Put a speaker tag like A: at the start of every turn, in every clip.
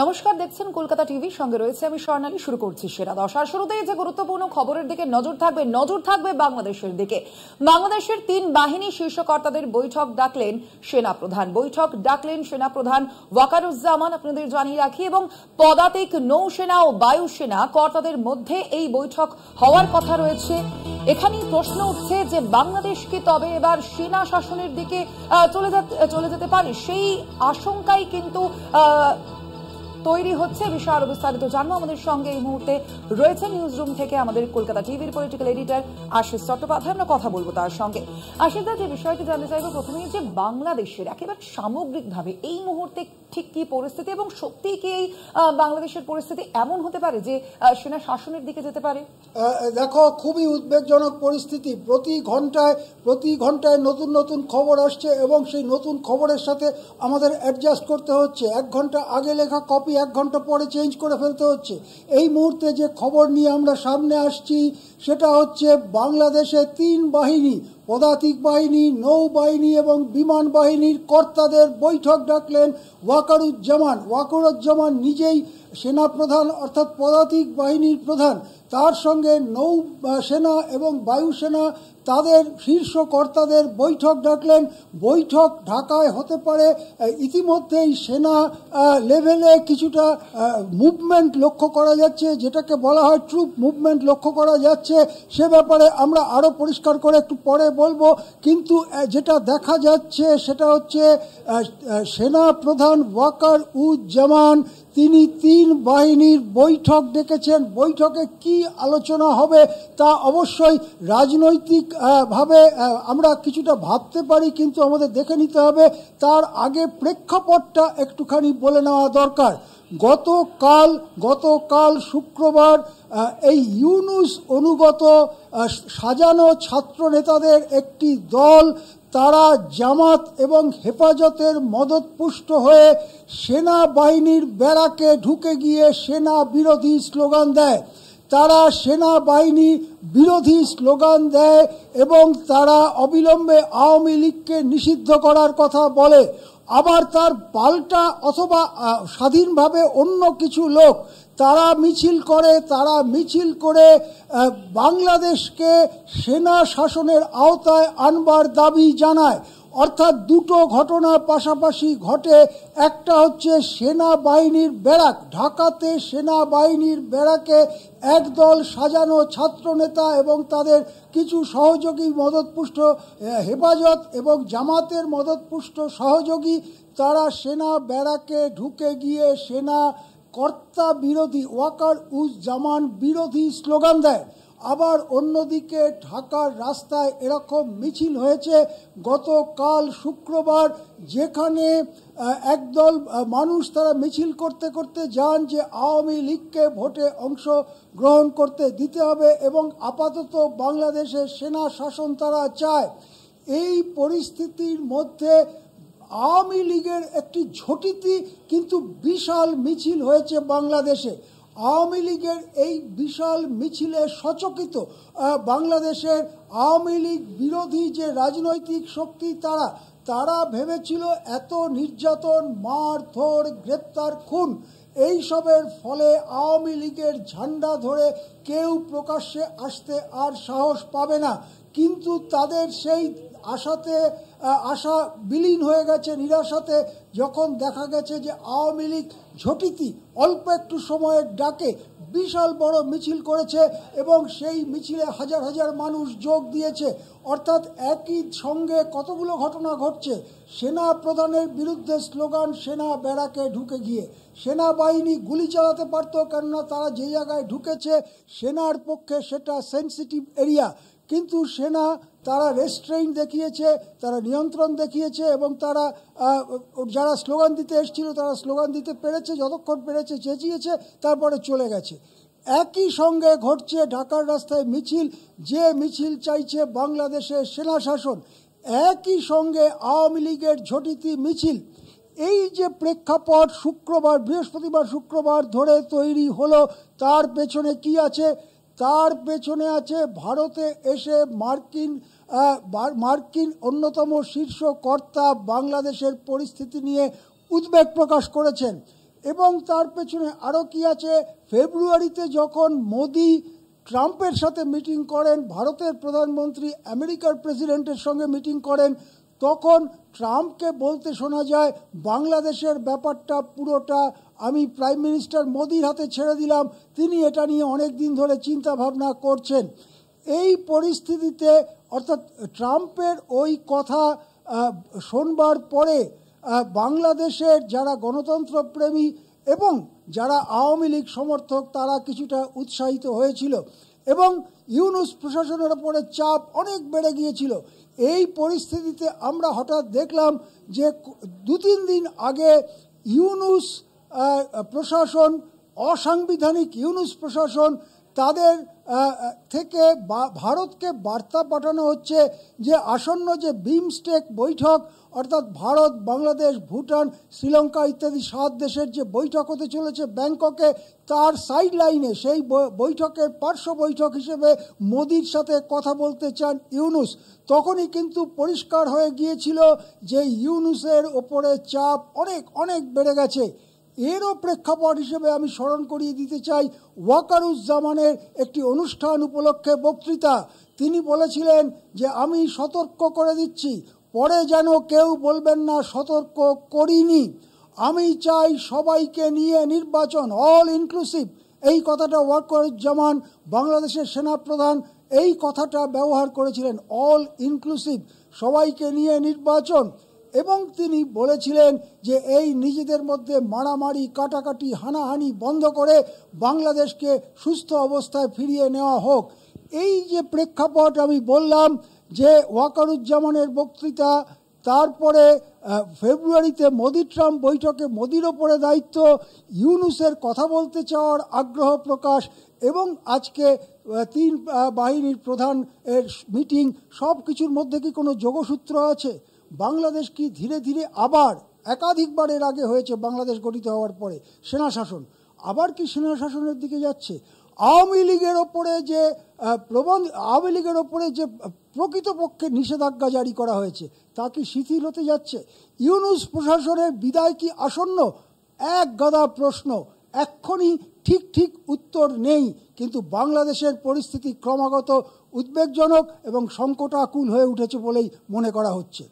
A: নমস্কার, দেখছেন কলকাতা টিভি, সঙ্গে রয়েছে আমি স্বর্ণালী। শুরু করছি সেরা 10। আর শুরুতেই যে গুরুত্বপূর্ণ খবরের দিকে নজর থাকবে বাংলাদেশের দিকে। বাংলাদেশের 3 বাহিনী শীর্ষ কর্তাদের বৈঠক ডাকলেন সেনাপ্রধান ওয়াকারুজ্জামান। আপনাদের জানিয়ে রাখি, এবং পদাতিক নৌসেনা ও বায়ুসেনা কর্তাদের মধ্যে এই বৈঠক হওয়ার কথা রয়েছে। এখানেই প্রশ্ন উঠছে যে বাংলাদেশ কি তবে এবার সেনা শাসনের দিকে চলে যেতে পারে? সেই আশঙ্কাই কিন্তু তৈরি হচ্ছে। বিষয় আরো বিস্তারিত জানবো। আমাদের সঙ্গে এই মুহূর্তে রয়েছে নিউজ রুম থেকে আমাদের কলকাতা টিভির পলিটিক্যাল এডিটর আশিস চট্টোপাধ্যায়। আমরা কথা বলবো তার সঙ্গে। আশিস দা, যে বিষয়টি জানতে চাইবো প্রথমেই, যে বাংলাদেশের একেবারে সামগ্রিকভাবে এই মুহূর্তে ঠিক কি পরিস্থিতি, এবং সত্যি কি এই বাংলাদেশের পরিস্থিতি এমন হতে পারে যে সেনা শাসনের দিকে যেতে পারে?
B: দেখো, খুবই উদ্বেগজনক পরিস্থিতি। প্রতি ঘন্টায় নতুন নতুন খবর আসছে এবং সেই নতুন খবরের সাথে আমাদের অ্যাডজাস্ট করতে হচ্ছে। 1 ঘন্টা আগে লেখা কপি 1 ঘন্টা পরে চেঞ্জ করে ফেলতে হচ্ছে। এই মুহূর্তে যে খবর নিয়ে আমরা সামনে আসছি সেটা হচ্ছে বাংলাদেশে 3 বাহিনী, পদাতিক বাহিনী, নৌবাহিনী এবং বিমান বাহিনীর কর্তাদের বৈঠক ডাকলেন ওয়াকারুজ্জামান নিজেই সেনাপ্রধান, অর্থাৎ পদাতিক বাহিনীর প্রধান। তার সঙ্গে নৌ সেনা এবং বায়ুসেনা তাদের শীর্ষ কর্তাদের বৈঠক ডাকলেন। বৈঠক ঢাকায় হতে পারে। ইতিমধ্যেই সেনা লেভেলে কিছুটা মুভমেন্ট লক্ষ্য করা যাচ্ছে, যেটাকে বলা হয় ট্রুপ মুভমেন্ট লক্ষ্য করা যাচ্ছে। সে ব্যাপারে আমরা আরও পরিষ্কার করে একটু পরে বলবো। কিন্তু যেটা দেখা যাচ্ছে সেটা হচ্ছে সেনা প্রধান ওয়াকারুজ্জামান তিনি 3 বাহিনীর বৈঠক ডেকেছেন। বৈঠকে কি আলোচনা হবে তা অবশ্যই রাজনৈতিক ভাবে আমরা কিছুটা ভাবতে পারি, কিন্তু আমাদের দেখে নিতে হবে। তার আগে প্রেক্ষাপটটা একটুখানি বলে নেওয়া দরকার। গতকাল শুক্রবার এই ইউনূস অনুগত সাজানো ছাত্র নেতাদের একটি দল, তারা জামাত এবং হেফাজতের মদতপুষ্ট হয়ে সেনাবাহিনীর ব্যারাকে ঢুকে গিয়ে সেনা বিরোধী স্লোগান দেয়। তারা সেনাবাহিনী বিরোধী স্লোগান দেয় এবং তারা অবিলম্বে আওয়ামী লীগকে নিষিদ্ধ করার কথা বলে। আবার তার পাল্টা অথবা স্বাধীনভাবে অন্য কিছু লোক তারা মিছিল করে বাংলাদেশকে সেনা শাসনের আওতায় আনবার দাবি জানায়। অর্থাৎ দুটো ঘটনা পাশাপাশি ঘটে। একটা হচ্ছে সেনাবাহিনীর ব্যারাক, ঢাকাতে সেনাবাহিনীর ব্যারাকে একদল সাজানো ছাত্রনেতা এবং তাদের কিছু সহযোগী মদতপুষ্ট হেফাজত এবং জামাতের মদতপুষ্ট সহযোগী, তারা সেনা ব্যারাকে ঢুকে গিয়ে সেনা কর্তা বিরোধী ওয়াকারুজ্জামান বিরোধী স্লোগান দেয়। আবার অন্যদিকে ঢাকার রাস্তায় এরকম মিছিল হয়েছে গতকাল শুক্রবার, যেখানে একদল মানুষ তারা মিছিল করতে করতে যান যে আওয়ামী লীগকে ভোটে অংশগ্রহণ করতে দিতে হবে এবং আপাতত বাংলাদেশের সেনা শাসন তারা চায়। এই পরিস্থিতির মধ্যে আওয়ামী লীগের একটি ঝটিতি কিন্তু বিশাল মিছিল হয়েছে বাংলাদেশে। আওয়ামী লীগের এই বিশাল মিছিলে সচকিত বাংলাদেশের আওয়ামী লীগ বিরোধী যে রাজনৈতিক শক্তি, তারা ভেবেছিল এত নির্যাতন, মারধর, গ্রেপ্তার, খুন এইসবের ফলে আওয়ামী লীগের ঝান্ডা ধরে কেউ প্রকাশ্যে আসতে আর সাহস পাবে না। কিন্তু তাদের সেই আশা বিলীন হয়ে গেছে নিরাশাতে, যখন দেখা গেছে যে আওয়ামী লীগ ঝটিতি অল্প একটু সময়ের ডাকে বিশাল বড় মিছিল করেছে এবং সেই মিছিলে হাজার হাজার মানুষ যোগ দিয়েছে। অর্থাৎ একই সঙ্গে কতগুলো ঘটনা ঘটছে। সেনা প্রধানের বিরুদ্ধে স্লোগান সেনা ব্যারাকে ঢুকে গিয়ে। সেনাবাহিনী গুলি চালাতে পারত, কেননা তারা যে জায়গায় ঢুকেছে সেনার পক্ষে সেটা সেন্সিটিভ এরিয়া, কিন্তু সেনা তারা রেস্ট্রেইন দেখিয়েছে, তারা নিয়ন্ত্রণ দেখিয়েছে এবং তারা যারা স্লোগান দিতে এসেছিল তারা স্লোগান দিতে পেরেছে, যতক্ষণ পেরেছে চেঁচিয়েছে, তারপরে চলে গেছে। একই সঙ্গে ঘটছে ঢাকার রাস্তায় মিছিল, যে মিছিল চাইছে বাংলাদেশের সেনা শাসন। একই সঙ্গে আওয়ামী লীগের ঝটিতি মিছিল। এই যে প্রেক্ষাপট বৃহস্পতিবার শুক্রবার ধরে তৈরি হলো, তার পেছনে কি আছে? তার পেছনে আছে ভারতে এসে মার্কিন অন্যতম শীর্ষ কর্তা বাংলাদেশের পরিস্থিতি নিয়ে উদ্বেগ প্রকাশ করেছেন এবং তার পেছনে আরও কি আছে, ফেব্রুয়ারিতে যখন মোদি ট্রাম্পের সাথে মিটিং করেন, ভারতের প্রধানমন্ত্রী আমেরিকার প্রেসিডেন্টের সঙ্গে মিটিং করেন, তখন ট্রাম্পকে বলতে শোনা যায় বাংলাদেশের ব্যাপারটা পুরোটা আমি প্রাইম মিনিস্টার মোদির হাতে ছেড়ে দিলাম, তিনি এটা নিয়ে অনেক দিন ধরে চিন্তা ভাবনা করছেন। এই পরিস্থিতিতে অর্থাৎ ট্রাম্পের ওই কথা শোনবার পরে বাংলাদেশের যারা গণতন্ত্রপ্রেমী এবং যারা আওয়ামী লীগ সমর্থক তারা কিছুটা উৎসাহিত হয়েছিল এবং ইউনূস প্রশাসনের ওপরে চাপ অনেক বেড়ে গিয়েছিল। এই পরিস্থিতিতে আমরা হঠাৎ দেখলাম যে 2-3 দিন আগে ইউনূস প্রশাসন, অসাংবিধানিক ইউনূস প্রশাসন, তাদের থেকে ভারতকে বার্তা পাঠানো হচ্ছে যে আসন্ন যে বিমস্টেক বৈঠক অর্থাৎ ভারত, বাংলাদেশ, ভুটান, শ্রীলঙ্কা ইত্যাদি 7 দেশের যে বৈঠক হতে চলেছে ব্যাংককে, তার সাইড লাইনে সেই বৈঠকের পার্শ্ব বৈঠক হিসেবে মোদির সাথে কথা বলতে চান ইউনূস। তখনই কিন্তু পরিষ্কার হয়ে গিয়েছিল যে ইউনূসের ওপরে চাপ অনেক অনেক বেড়ে গেছে। এরও প্রেক্ষাপট হিসেবে আমি স্মরণ করিয়ে দিতে চাই ওয়াকারুজ্জামানের একটি অনুষ্ঠান উপলক্ষে বক্তৃতা। তিনি বলেছিলেন যে আমি সতর্ক করে দিচ্ছি, পরে যেন কেউ বলবেন না সতর্ক করিনি, আমি চাই সবাইকে নিয়ে নির্বাচন, অল ইনক্লুসিভ। এই কথাটা ওয়াকারুজ্জামান, বাংলাদেশের সেনাপ্রধান, এই কথাটা ব্যবহার করেছিলেন, অল ইনক্লুসিভ, সবাইকে নিয়ে নির্বাচন। এবং তিনি বলেছিলেন যে এই নিজেদের মধ্যে মারামারি, কাটাকাটি, হানাহানি বন্ধ করে বাংলাদেশকে সুস্থ অবস্থায় ফিরিয়ে নেওয়া হোক। এই যে প্রেক্ষাপট আমি বললাম যে ওয়াকারুজ্জামানের বক্তৃতা, তারপরে ফেব্রুয়ারিতে মোদি ট্রাম্প বৈঠকে মোদির ওপরে দায়িত্ব, ইউনূসের কথা বলতে চাওয়ার আগ্রহ প্রকাশ এবং আজকে 3 বাহিনীর প্রধানের মিটিং, সব কিছুর মধ্যে কি কোনো যোগসূত্র আছে? বাংলাদেশ কি ধীরে ধীরে আবার, একাধিকবার এর আগে হয়েছে বাংলাদেশ গঠিত হওয়ার পরে সেনা শাসন, আবার কি সেনা শাসনের দিকে যাচ্ছে? আওয়ামী লীগের ওপরে যে প্রকৃতপক্ষে নিষেধাজ্ঞা জারি করা হয়েছে তা কি শিথিল হতে যাচ্ছে? ইউনূস প্রশাসনের বিদায় কি আসন্ন? এক গাদা প্রশ্ন, এক্ষুনি ঠিক উত্তর নেই, কিন্তু বাংলাদেশের পরিস্থিতি ক্রমাগত উদ্বেগজনক এবং সংকটাকুল হয়ে উঠেছে বলেই মনে করা হচ্ছে।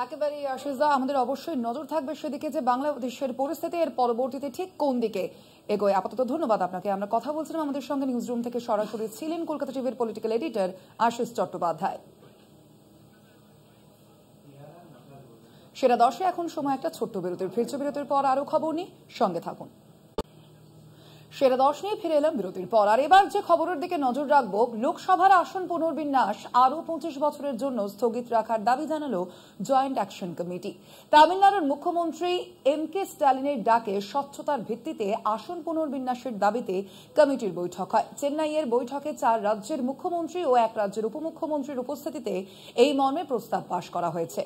A: একেবারে আশিসদা, আমাদের অবশ্যই নজর থাকবে সেদিকে যে বাংলাদেশের পরিস্থিতি এর পরবর্তীতে ঠিক কোন দিকে এগোয়। আপাতত ধন্যবাদ আপনাকে। আমরা কথা বলছিলাম, আমাদের সঙ্গে নিউজ রুম থেকে সরাসরি ছিলেন কলকাতা টিভির পলিটিক্যাল এডিটর আশিস চট্টোপাধ্যায়। সেরা 10-এ এখন সময় একটা ছোট্ট বিরতির। ফিরছে বিরতির পর আরো খবর নিয়ে সঙ্গে থাকুন। সেরা 10 নিয়ে ফিরে এলাম বিরতির পর। আর এবার যে খবরের দিকে নজর রাখবো, লোকসভার আসন পুনর্বিন্যাস আরো 25 বছরের জন্য স্থগিত রাখার দাবি জানালো জয়েন্ট অ্যাকশন কমিটি। তামিলনাড়ুর মুখ্যমন্ত্রী এম.কে. স্ট্যালিনের ডাকে স্বচ্ছতার ভিত্তিতে আসন পুনর্বিন্যাসের দাবিতে কমিটির বৈঠক হয়। চেন্নাইয়ের বৈঠকে 4 রাজ্যের মুখ্যমন্ত্রী ও 1 রাজ্যের উপমুখ্যমন্ত্রীর উপস্থিতিতে এই মর্মে প্রস্তাব পাশ করা হয়েছে।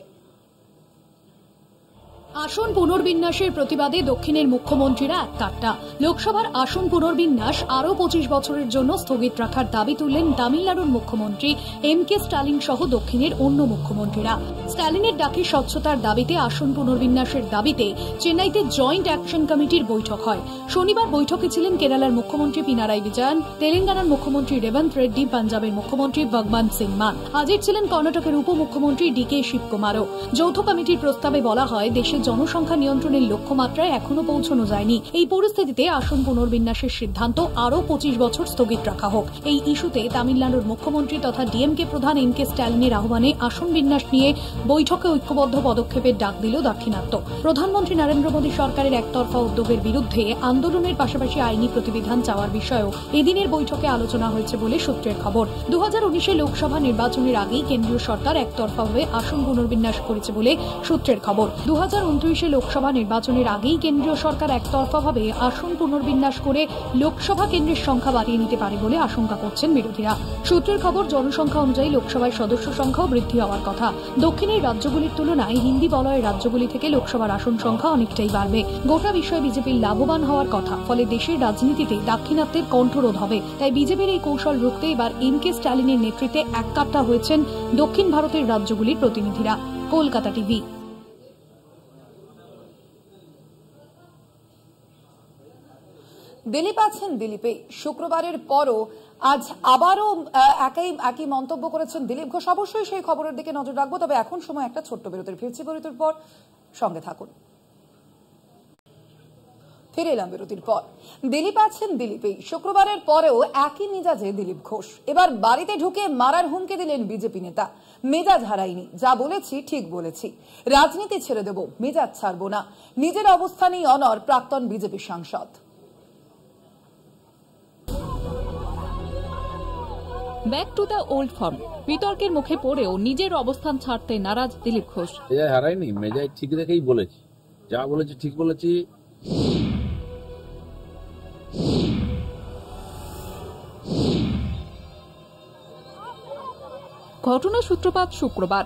C: আসন পুনর্বিন্যাসের প্রতিবাদে দক্ষিণের মুখ্যমন্ত্রীরা এককাট্টা। লোকসভার আসন পুনর্বিন্যাস আরও 25 বছরের জন্য স্থগিত রাখার দাবি তুললেন তামিলনাড়ুর মুখ্যমন্ত্রী এম.কে. স্ট্যালিন সহ দক্ষিণের অন্য মুখ্যমন্ত্রীরা। স্ট্যালিনের ডাকে স্বচ্ছতার দাবিতে আসন পুনর্বিন্যাসের দাবিতে চেন্নাইতে জয়েন্ট অ্যাকশন কমিটির বৈঠক হয়। শনিবার বৈঠকে ছিলেন কেরালার মুখ্যমন্ত্রী পিনারাই বিজয়ন, তেলেঙ্গানার মুখ্যমন্ত্রী রেবন্ত রেড্ডি, পাঞ্জাবের মুখ্যমন্ত্রী ভগবন্ত সিং মান। হাজির ছিলেন কর্ণাটকের উপমুখ্যমন্ত্রী ডি.কে. শিবকুমারও। যৌথ কমিটির প্রস্তাবে বলা হয়, দেশে জনসংখ্যা নিয়ন্ত্রণের লক্ষ্যমাত্রায় এখনো পৌঁছানো যায়নি। এই পরিস্থিতিতে আসন পুনর্বিন্যাসের সিদ্ধান্ত আরও 25 বছর স্থগিত রাখা হোক। এই ইস্যুতে তামিলনাড়ুর মুখ্যমন্ত্রী তথা ডিএমকে প্রধান এম.কে. স্ট্যালিনের আহ্বানে আসন বিন্যাস নিয়ে বৈঠকে ঐক্যবদ্ধ পদক্ষেপের ডাক দিল দাক্ষিণাত্য। প্রধানমন্ত্রী নরেন্দ্র মোদী সরকারের একতরফা উদ্যোগের বিরুদ্ধে আন্দোলনের পাশাপাশি আইনি প্রতিবিধান চাওয়ার বিষয়েও এদিনের বৈঠকে আলোচনা হয়েছে বলে সূত্রের খবর। 2019-এ লোকসভা নির্বাচনের আগেই কেন্দ্রীয় সরকার একতরফাভাবে আসন পুনর্বিন্যাস করেছে বলে সূত্রের খবর। 2029-এ লোকসভা নির্বাচনের আগেই কেন্দ্রীয় সরকার একতরফাভাবে আসন পুনর্বিন্যাস করে লোকসভা কেন্দ্রের সংখ্যা বাড়িয়ে নিতে পারে বলে আশঙ্কা করছেন বিরোধীরা। সূত্রের খবর, জনসংখ্যা অনুযায়ী লোকসভায় সদস্য সংখ্যাও বৃদ্ধি হওয়ার কথা। দক্ষিণের রাজ্যগুলির তুলনায় হিন্দি বলয়ের রাজ্যগুলি থেকে লোকসভার আসন সংখ্যা অনেকটাই বাড়বে। গোটা বিষয়ে বিজেপির লাভবান হওয়ার কথা। ফলে দেশের রাজনীতিতে দাক্ষিণাত্যের কণ্ঠরোধ হবে। তাই বিজেপির এই কৌশল রুখতে এবার এম.কে. স্ট্যালিনের নেতৃত্বে এককাট্টা হয়েছেন দক্ষিণ ভারতের রাজ্যগুলির প্রতিনিধিরা। কলকাতা টিভি।
A: দিলীপ আছেন দিলীপে। শুক্রবারের পরও আজ আবারও একই মন্তব্য করেছেন দিলীপ ঘোষ। অবশ্যই সেই খবরের দিকে নজর রাখবো, তবে এখন সময় একটা ছোট্ট বিরতির। ফিরছি বিরতির পর, সঙ্গে থাকুন। ফিরে এলাম বিরতির পর। দিলীপ আছেন দিলীপে। শুক্রবারের পরেও একই মেজাজে দিলীপ ঘোষ। এবার বাড়িতে ঢুকে মারার হুমকি দিলেন বিজেপি নেতা। মেজাজ হারাইনি, যা বলেছি ঠিক বলেছি, রাজনীতি ছেড়ে দেব, মেজাজ ছাড়বো না, নিজের অবস্থানেই অনড় প্রাক্তন বিজেপি সাংসদ।
D: Back to the old form. বিতর্কের মুখে পড়েও নিজের অবস্থান ছাড়তে নারাজ দিলীপ ঘোষ।
E: মেজাজ হারাইনি, মেজাজ ঠিক রেখেই বলেছি, যা বলেছি ঠিক বলেছি।
D: ঘটনা সূত্রপাত শুক্রবার।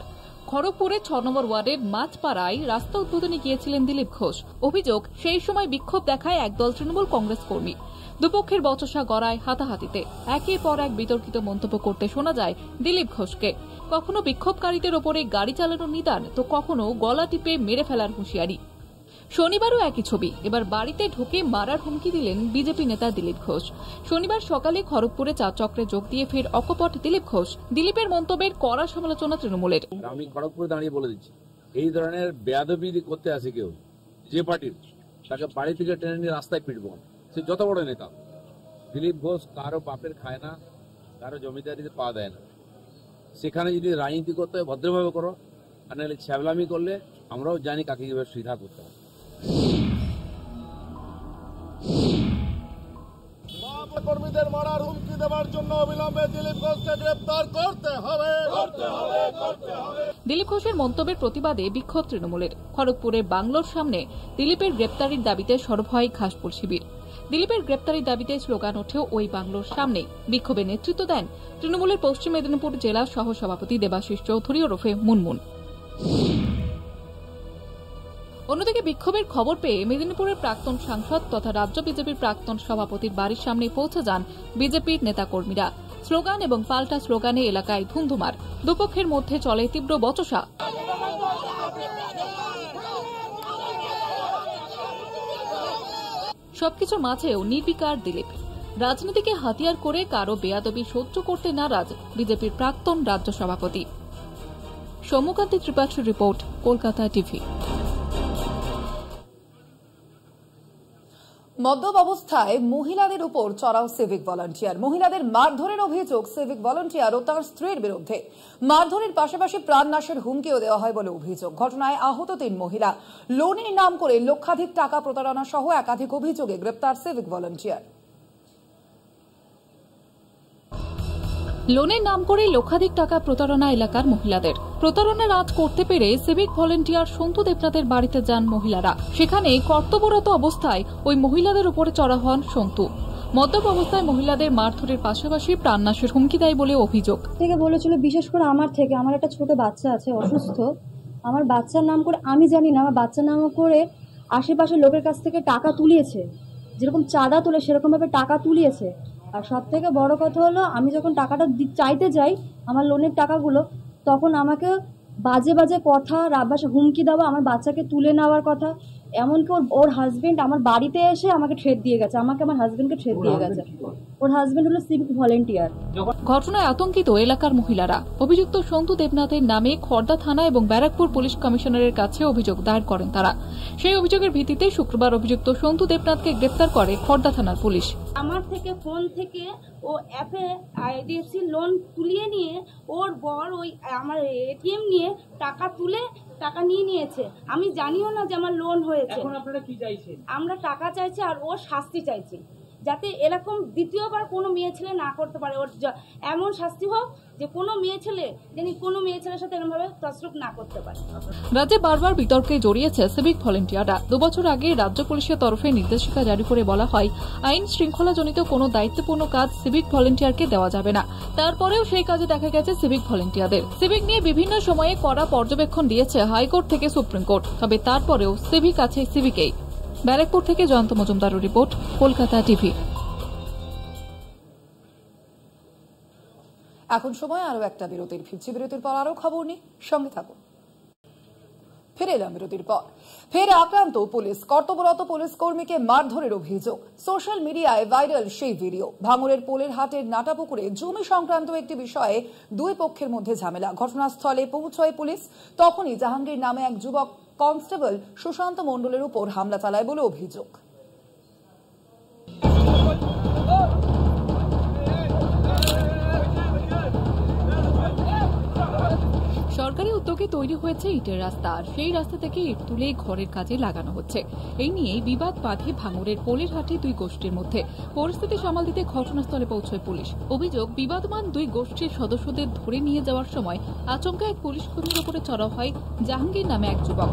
D: খড়গপুরে 6 নম্বর ওয়ার্ডের মাঝপাড়ায় রাস্তা উদ্বোধনে গিয়েছিলেন দিলীপ ঘোষ। অভিযোগ, সেই সময় বিক্ষোভ দেখায় একদল তৃণমূল কংগ্রেস কর্মী। দুপক্ষের বচসা গড়ায় হাতাহাতিতে। একের পর এক বিতর্কিত মন্তব্য করতে শোনা যায় দিলীপ ঘোষকে। কখনো বিক্ষোভকারীদের ওপরে গাড়ি চালানোর নিদান, তো কখনো গলা টিপে মেরে ফেলার হুঁশিয়ারি। শনিবারও একই ছবি। এবার বাড়িতে ঢুকে মারার হুমকি দিলেন বিজেপি নেতা দিলীপ ঘোষ। শনিবার সকালে খড়গপুরে চা চক্রে যোগ দিয়ে ফের অকপট দিলীপ ঘোষ। দিলীপের মন্তব্যের কড়া সমালোচনা তৃণমূলের।
E: আমি খড়গপুরে দাঁড়িয়ে বলে দিচ্ছি, এই ধরনের বেয়াদবি করতে আসে কেউ, যে পার্টির, তাকে বাড়ি থেকে টেনে নিয়ে রাস্তায় পিটব, সে যত বড় নেতা। দিলীপ ঘোষ কারো বাপের খায় না, কারো জমিদারিতে পা দেয় না। সেখানে যদি রাজনীতি করতে হয় ভদ্রভাবে করো, আর নাহলে ছ্যাবলামি করলে আমরাও জানি কাকে কিভাবে সুবিধা করতে হবে।
F: কর্মীদের মারার হুমকি দেওয়ার জন্য অবিলম্বে দিলীপ ঘোষকে গ্রেফতার করতে হবে।
D: দিলীপ ঘোষের মন্তব্যের প্রতিবাদে বিক্ষোভ তৃণমূলের। খড়গপুরের বাংলোর সামনে দিলীপের গ্রেপ্তারির দাবিতে সরব হয় ঘাসফুল শিবির। দিলীপের গ্রেপ্তারির দাবিতে স্লোগান ওঠেও ওই বাংলোর সামনেই। বিক্ষোভে নেতৃত্ব দেন তৃণমূলের পশ্চিম মেদিনীপুর জেলা সহ সভাপতি দেবাশিস চৌধুরী ওরফে মুনমুন। অন্যদিকে বিক্ষোভের খবর পেয়ে মেদিনীপুরের প্রাক্তন সাংসদ তথা রাজ্য বিজেপির প্রাক্তন সভাপতির বাড়ির সামনে পৌঁছে যান বিজেপির নেতাকর্মীরা। স্লোগান এবং পাল্টা স্লোগানে এলাকায় ধুমধুমার। দুপক্ষের মধ্যে চলে তীব্র বচসা। সবকিছুর মাঝেও নির্বিকার দিলীপ। রাজনীতিকে হাতিয়ার করে কারো বেয়াদবি সহ্য করতে নারাজ বিজেপির প্রাক্তন রাজ্য সভাপতি। সৌম্যকান্তি ত্রিপাঠীর রিপোর্ট, কলকাতা টিভি।
A: মদ্যপ অবস্থায় মহিলাদের উপর চড়াও সিভিক ভলান্টিয়ার। মহিলাদের মারধরের অভিযোগ সিভিক ভলান্টিয়ার ও তার স্ত্রীর বিরুদ্ধে। মারধরের পাশাপাশি প্রাণনাশের হুমকিও দেওয়া হয় বলে অভিযোগ। ঘটনায় আহত 3 মহিলা। লোনের নাম করে লক্ষাধিক টাকা প্রতারণা সহ একাধিক অভিযোগে গ্রেপ্তার সিভিক ভলান্টিয়ার।
D: লোনের নাম করে লক্ষাধিক টাকা প্রতারণা এলাকার মহিলাদের। প্রতারণার আঁচ করতে পেরে সিভিক ভলেন্টিয়ার সন্তু দেবনাথের বাড়িতে যান মহিলারা। সেখানে কর্তব্যরত অবস্থায় ওই মহিলাদের উপরে চড়া হন সন্তু। মদ্যপ অবস্থায় মহিলাদের মারধরের পাশাপাশি প্রাণনাশের হুমকি দেয় বলে অভিযোগ।
G: থেকে বলেছিল, বিশেষ করে আমার একটা ছোট বাচ্চা আছে অসুস্থ, আমার বাচ্চার নাম করে, আমি জানি না, আমার বাচ্চার নাম করে আশেপাশের লোকের কাছ থেকে টাকা তুলিয়েছে, যেরকম চাঁদা তোলে সেরকম ভাবে টাকা তুলিয়েছে। আর সব থেকে বড় কথা হলো, আমি যখন টাকাটা চাইতে যাই আমার লোনের টাকাগুলো, তখন আমাকে বাজে বাজে কথা, রাব্বাসে হুমকি দেওয়া, আমার বাচ্চাকে তুলে নেওয়ার কথা। এমনকি ওর হাজবেন্ড আমার বাড়িতে এসে আমাকে থ্রেট দিয়ে গেছে, আমার হাজবেন্ডকে থ্রেট দিয়ে গেছে। ওর হাজবেন্ড হলো সিভিক ভলেন্টিয়ার।
D: ঘটনায় আতঙ্কিত এলাকার মহিলারা। অভিযুক্ত সন্তু দেবনাথের নামে খড়দা থানা এবং ব্যারাকপুর পুলিশ কমিশনারের কাছে অভিযোগ দায়ের করেন তারা। সেই অভিযোগের ভিত্তিতে শুক্রবার অভিযুক্ত সন্তু দেবনাথকে গ্রেফতার করে খড়দা থানার পুলিশ।
H: আমার থেকে ফোন থেকে ও অ্যাপে আইডিএফসি লোন তুলিয়ে নিয়ে ওর বর ওই আমার এটিএম নিয়ে টাকা নিয়ে নিয়েছে। আমি জানিও না যে আমার লোন হয়েছে।
I: এখন আপনারা কি চাইছেন?
H: আমরা টাকা চাইছি আর ওর শাস্তি চাইছি, যাতে এরকম দ্বিতীয়বার কোনো মেয়ে ছেলে না করতে পারে। ওর এমন শাস্তি হোক যে কোনো মেয়ে ছেলের সাথে এরকমভাবে তসরুপ না করতে পারে।
D: রাজ্যে বারবার বিতর্কে জড়িয়েছে সিভিক ভলেন্টিয়াররা। 2 বছর আগে রাজ্য পুলিশের তরফে নির্দেশিকা জারি করে বলা হয়, আইন শৃঙ্খলাজনিত কোনো দায়িত্বপূর্ণ কাজ সিভিক ভলেন্টিয়ারকে দেওয়া যাবে না। তারপরেও সেই কাজে দেখা গেছে সিভিক ভলেন্টিয়ারদের। সিভিক নিয়ে বিভিন্ন সময়ে কড়া পর্যবেক্ষণ দিয়েছে হাইকোর্ট থেকে সুপ্রিম কোর্ট। তবে তারপরেও সিভিক আছে সিভিকেই। ব্যারাকপুর থেকে জয়ন্ত মজুমদারের রিপোর্ট, কলকাতা টিভি।
A: এখন সময় আরো একটা বিরতির। ফিরছি বিরতির পর আরো খবর নিয়ে সঙ্গে থাকুন। ফিরে এলাম বিরতির পর। ফের আক্রান্ত পুলিশ, কর্তব্যরত পুলিশ কর্মীকে মারধরের অভিযোগ। সোশ্যাল মিডিয়ায় ভাইরাল সেই ভিডিও। ভাঙড়ের পোলের হাটের নাটাপুকুরে জমি সংক্রান্ত একটি বিষয়ে দুই পক্ষের মধ্যে ঝামেলা। ঘটনাস্থলে পৌঁছয় পুলিশ, তখনই জাহাঙ্গীর নামে এক যুবক কনস্টেবল সুশান্ত মণ্ডলের উপর হামলা চালায় বলে অভিযোগ।
D: সরকারি উদ্যোগে তৈরি হয়েছে ইটের রাস্তা, আর সেই রাস্তা থেকে ইট তুলে ঘরের কাজে লাগানো হচ্ছে। এই নিয়েই বিবাদ বাধে ভাঙড়ের পোলের হাটে দুই গোষ্ঠীর মধ্যে। পরিস্থিতি সামাল দিতে ঘটনাস্থলে পৌঁছয় পুলিশ। অভিযোগ, বিবাদমান দুই গোষ্ঠীর সদস্যদের ধরে নিয়ে যাওয়ার সময় আচমকা এক পুলিশ কর্মীর উপরে চড়াও হয় জাহাঙ্গীর নামে এক যুবক।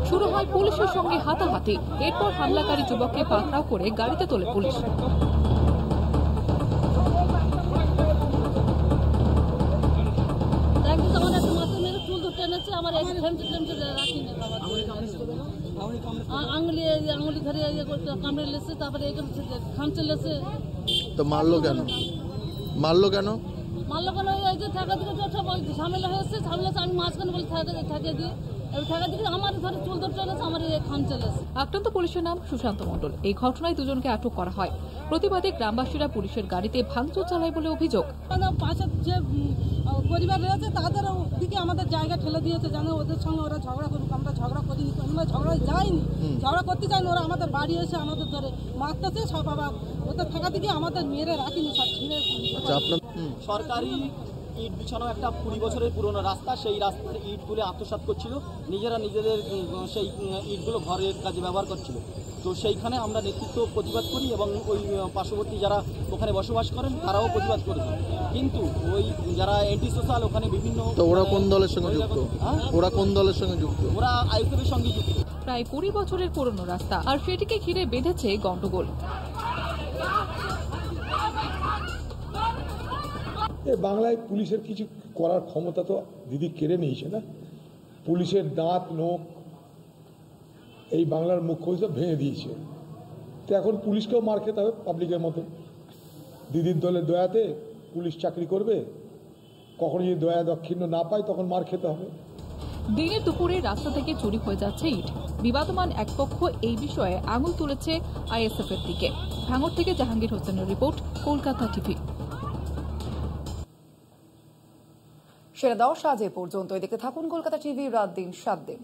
D: শুরু হয় পুলিশের সঙ্গে হাতাহাতি। এরপর হামলাকারী যুবককে পাকড়াও করে গাড়িতে তোলে পুলিশ।
I: আঙুলি ধরে কামড়ে লেছে, তারপরে খামচে লেছে।
F: তো মারলো কেন? মারলো কেন?
I: এই যে ঠেকা দিকে ঝামেলা হয়েছে, আমি মাঝখানে বলে ঠেকে দিয়ে আমার ধরে চুল ধরতে এনেছে, আমার খামচে লেছে।
D: আক্রান্ত পুলিশের নাম সুশান্ত মণ্ডল। এই ঘটনায় দুজনকে আটক করা হয়। প্রতিবাদে গ্রামবাসীরা পুলিশের গাড়িতে ভাঙচুর চালায় বলে অভিযোগ।
I: পাশের যে পরিবার রয়েছে তাদের দিকে আমাদের জায়গা ঠেলে দিয়েছে, জানো ওদের সঙ্গে ওরা ঝগড়া করুক, আমরা ঝগড়া করিনি, আমরা ঝগড়া যাইনি, ঝগড়া করতে চাইনি। ওরা আমাদের বাড়ি এসে আমাদের ধরে মারতেছে সব, আবার ওদের থাকা দিকে আমাদের মেয়েরা রাখিনি সব ছিঁড়ে।
J: সরকারি ইট বিছানো একটা 20 বছরের পুরনো রাস্তা, সেই রাস্তার ইটগুলো আত্মসাৎ করছিল, নিজেরা নিজেদের সেই ইটগুলো ঘরের কাজে ব্যবহার করছিল। তো সেইখানে আমরা নেতৃত্ব প্রতিবাদ করি এবং ওই পার্শ্ববর্তী যারা ওখানে বসবাস করেন তারাও প্রতিবাদ করেছে। কিন্তু ওই যারা অ্যান্টি সোশ্যাল ওখানে বিভিন্ন।
F: তো ওরা কোন দলের সঙ্গে যুক্ত? ওরা কোন দলের সঙ্গে যুক্ত?
J: ওরা আইএসএফের সঙ্গে যুক্ত।
D: প্রায় 20 বছরের পুরনো রাস্তা, আর সেটিকে ঘিরে বেঁধেছে গন্ডগোল।
K: বাংলায় পুলিশের কিছু করার ক্ষমতা তো দিদি কেড়ে নিয়েছে না। পুলিশের দাঁত নোখ এই বাংলার মুখ্য হিসেবে ভেঙে দিয়েছে। তো এখন পুলিশকেও মার খেতে হবে পাবলিকের মতো। দিদির দলের দয়াতে পুলিশ চাকরি করবে, কখনো যদি দয়া দক্ষিণ না পায় তখন মার খেতে হবে।
D: দিনের দুপুরে রাস্তা থেকে চুরি হয়ে যাচ্ছে ইট। বিবাদমান এক পক্ষ এই বিষয়ে আঙুল তুলেছে আইএসএফ এর দিকে। ভাঙড় থেকে জাহাঙ্গীর হোসেনের রিপোর্ট, কলকাতা টিভি।
A: সেরা 10 আজ এ পর্যন্ত। দেখতে থাকুন কলকাতা টিভি, রাত দিন 7 দিন।